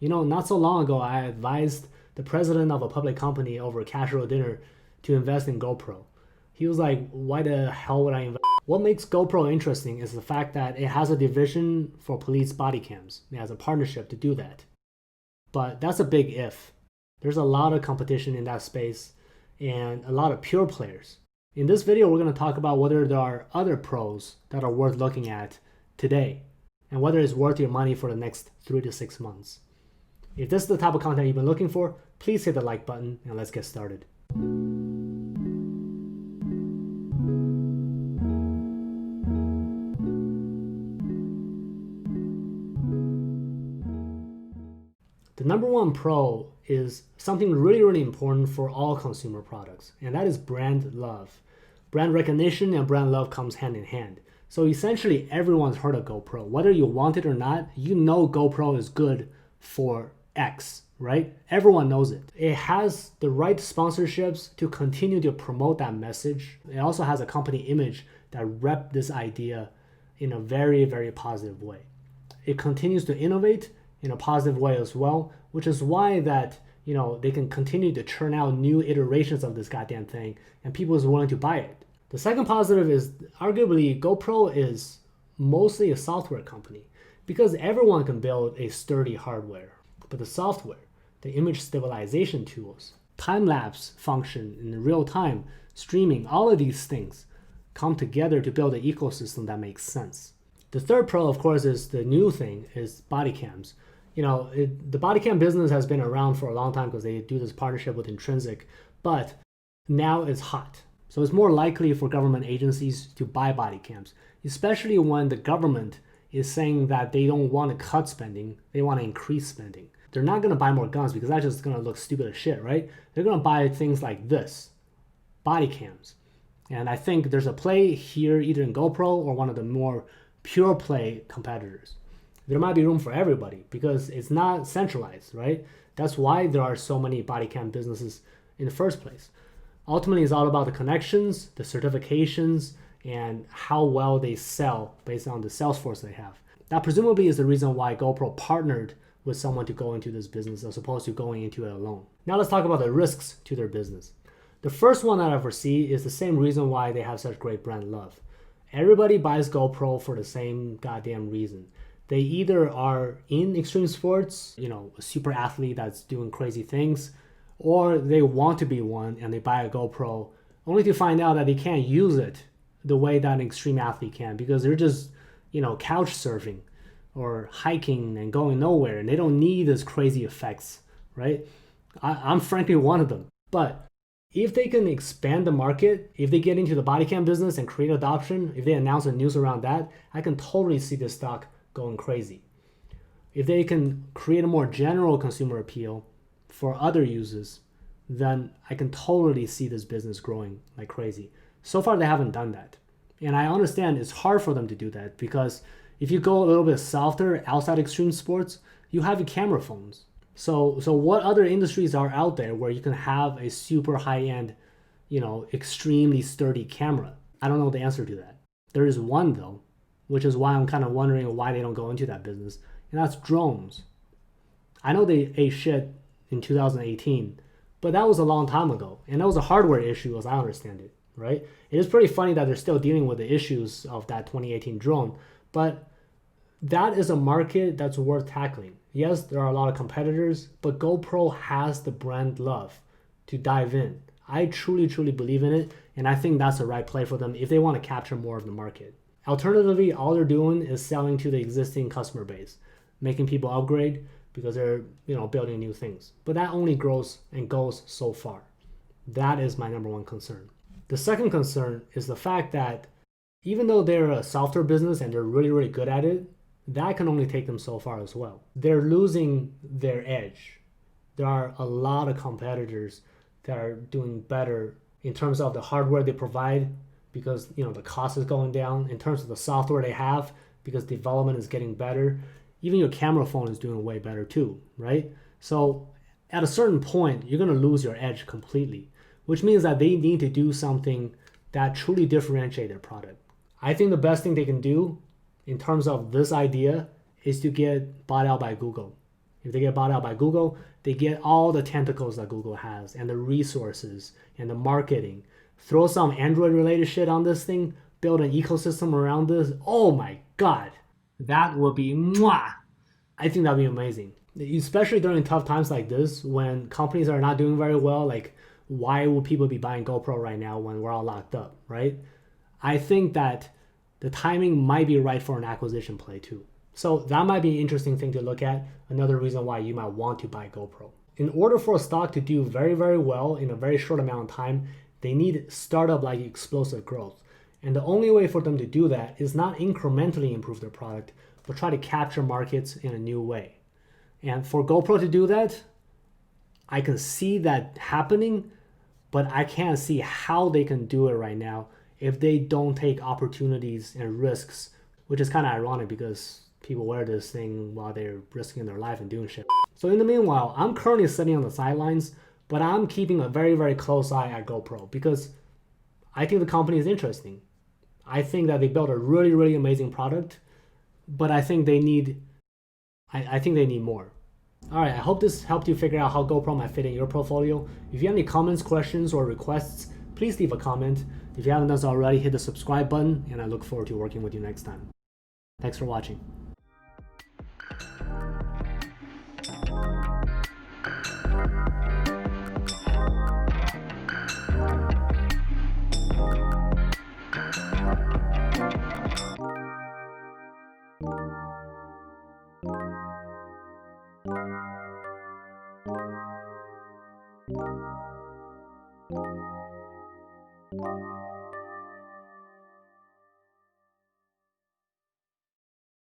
Not so long ago, I advised the president of a public company over a casual dinner to invest in GoPro. He was like, why the hell would I invest? What makes GoPro interesting is the fact that it has a division for police body cams. It has a partnership to do that. But that's a big if. There's a lot of competition in that space and a lot of pure players. In this video, we're going to talk about whether there are other pros that are worth looking at today and whether it's worth your money for the next 3 to 6 months. If this is the type of content you've been looking for, please hit the like button and let's get started. The number one pro is something really important for all consumer products, and that is brand love. Brand recognition and brand love comes hand in hand. So essentially everyone's heard of GoPro. Whether you want it or not, you know GoPro is good for X, right? Everyone knows it. It has the right sponsorships to continue to promote that message. It also has a company image that rep this idea in a very positive way. It continues to innovate in a positive way as well, which is why that they can continue to churn out new iterations of this goddamn thing and people is willing to buy it. The second positive is arguably GoPro is mostly a software company because everyone can build a sturdy hardware. But the software, the image stabilization tools, time-lapse function in real time, streaming, all of these things come together to build an ecosystem that makes sense. The third pro, of course, is the new thing, is body cams. The body cam business has been around for a long time because they do this partnership with Intrinsic, but now it's hot. So it's more likely for government agencies to buy body cams, especially when the government is saying that they don't want to cut spending, they want to increase spending. They're not going to buy more guns because that's just going to look stupid as shit, right? They're going to buy things like this, body cams. And I think there's a play here either in GoPro or one of the more pure play competitors. There might be room for everybody because it's not centralized, right? That's why there are so many body cam businesses in the first place. Ultimately, it's all about the connections, the certifications, and how well they sell based on the sales force they have. That presumably is the reason why GoPro partnered with someone to go into this business as opposed to going into it alone. Now let's talk about the risks to their business. The first one that I foresee is the same reason why they have such great brand love. Everybody buys GoPro for the same goddamn reason. They either are in extreme sports, a super athlete that's doing crazy things, or they want to be one and they buy a GoPro only to find out that they can't use it the way that an extreme athlete can because they're just, couch surfing or hiking and going nowhere and they don't need these crazy effects, right? I'm frankly one of them. But if they can expand the market, if they get into the body cam business and create adoption, if they announce the news around that, I can totally see this stock going crazy. If they can create a more general consumer appeal for other uses, then I can totally see this business growing like crazy. So far, they haven't done that. And I understand it's hard for them to do that because if you go a little bit softer outside extreme sports, you have your camera phones. So what other industries are out there where you can have a super high-end, extremely sturdy camera? I don't know the answer to that. There is one though, which is why I'm kind of wondering why they don't go into that business, and that's drones. I know they ate shit in 2018, but that was a long time ago, and that was a hardware issue as I understand it, right? It is pretty funny that they're still dealing with the issues of that 2018 drone, but that is a market that's worth tackling. Yes, there are a lot of competitors, but GoPro has the brand love to dive in. I truly believe in it, and I think that's the right play for them if they want to capture more of the market. Alternatively, all they're doing is selling to the existing customer base, making people upgrade because they're building new things. But that only grows and goes so far. That is my number one concern. The second concern is the fact that even though they're a software business and they're really good at it, that can only take them so far as well. They're losing their edge. There are a lot of competitors that are doing better in terms of the hardware they provide because the cost is going down, in terms of the software they have because development is getting better. Even your camera phone is doing way better too, right? So at a certain point, you're going to lose your edge completely, which means that they need to do something that truly differentiate their product. I think the best thing they can do in terms of this idea is to get bought out by Google. If they get bought out by Google, they get all the tentacles that Google has and the resources and the marketing. Throw some Android related shit on this thing, build an ecosystem around this. Oh my God, that would be mwah. I think that'd be amazing. Especially during tough times like this when companies are not doing very well. Like, why would people be buying GoPro right now when we're all locked up, right? I think that the timing might be right for an acquisition play too. So that might be an interesting thing to look at. Another reason why you might want to buy GoPro. In order for a stock to do very, very well in a very short amount of time, they need startup like explosive growth. And the only way for them to do that is not incrementally improve their product, but try to capture markets in a new way. And for GoPro to do that, I can see that happening, but I can't see how they can do it right now if they don't take opportunities and risks, which is kind of ironic because people wear this thing while they're risking their life and doing shit. So in the meanwhile, I'm currently sitting on the sidelines, but I'm keeping a very, very close eye at GoPro because I think the company is interesting. I think that they built a really, really amazing product, but I think they need more. All right, I hope this helped you figure out how GoPro might fit in your portfolio. If you have any comments, questions, or requests, please leave a comment. If you haven't done so already, hit the subscribe button, and I look forward to working with you next time. Thanks for watching.